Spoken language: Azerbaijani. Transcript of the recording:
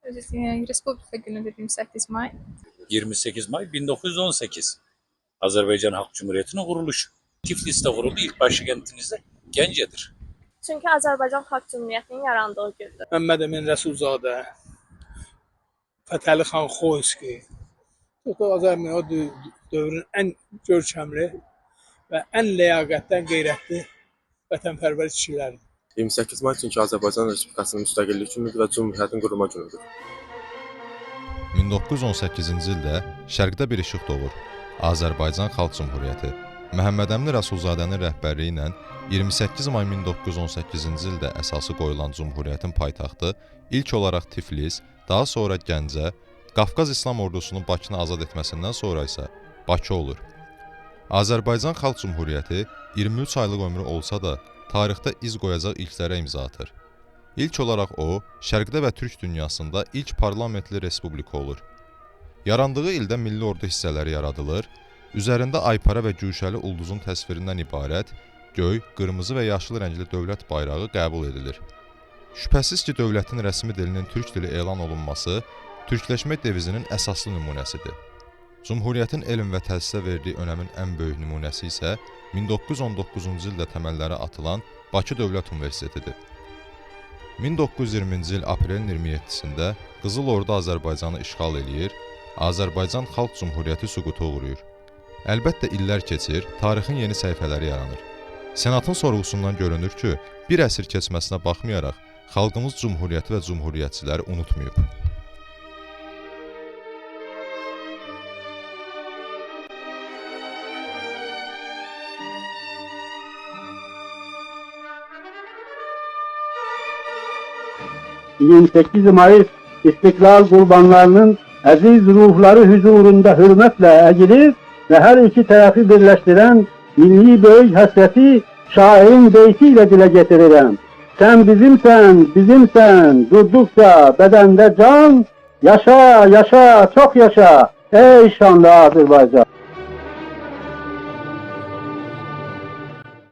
Respublika günüdür 28 may. 28 May 1918. Azerbaycan Halk Cumhuriyeti'nin kuruluşu. Tiflis'te kuruldu. İlk başkentinizde Gence'dir. Çünki Azərbaycan Xalq Cümhuriyyətinin yarandığı gündür. Məmməd Əmin Rəsulzadə, Fətəli xan Xoyski. Azərbaycan o dövrün ən görkəmli və ən ləyaqətli, qeyrətli vətənpərvər kişiləridir. 28 may çünki Azərbaycan Respublikasının müstəqillik günüdür və Cümhuriyyətin qurulma günüdür. 1918-ci ildə Şərqdə bir işıq doğur. Azərbaycan Xalq Cümhuriyyəti Məhəmməd Əmin Rəsulzadənin rəhbərliyi ilə 28 may 1918-ci ildə əsası qoyulan Cümhuriyyətin paytaxtı ilk olaraq Tiflis, daha sonra Gəncə, Qafqaz İslam ordusunun Bakını azad etməsindən sonra isə Bakı olur. Azərbaycan Xalq Cümhuriyyəti 23 aylıq ömrü olsa da, tarixdə iz qoyacaq ilklərə imza atır. İlk olaraq o, Şərqdə və Türk dünyasında ilk parlamentli respublika olur. Yarandığı ildə milli ordu hissələri yaradılır, üzərində aypara və güşəli ulduzun təsvirindən ibarət göy, qırmızı və yaşıl rəngli dövlət bayrağı qəbul edilir. Şübhəsiz ki, dövlətin rəsmi dilinin türk dili elan olunması türkləşmə devizinin əsaslı nümunəsidir. Cümhuriyyətin elm və təhsilə verdiyi önəmin ən böyük nümunəsi isə 1919-cu ildə təməlləri atılan Bakı Dövlət Universitetidir. 1920-ci il aprelin 27-sində Qızıl Ordu Azərbaycanı işğal eləyir, Azərbaycan Xalq Cümhuriyyəti süquta uğrayır. Əlbəttə illər keçir, tarixin yeni səhifələri yaranır. Senatın sorğusundan görünür ki, bir əsr keçməsinə baxmayaraq, xalqımız Cümhuriyyəti və Cümhuriyyətçiləri unutmayıb. ...28 Mayıs İstiklal qurbanlarının əziz ruhları huzurunda hürmətlə əgilir və hər iki tərəfi birləşdirən milli böyük həsrəti şairin beyti ilə dilə getirirəm. Sən bizimsən, durduqca bədəndə can, yaşa, yaşa, çox yaşa, ey şanlı Azərbaycan.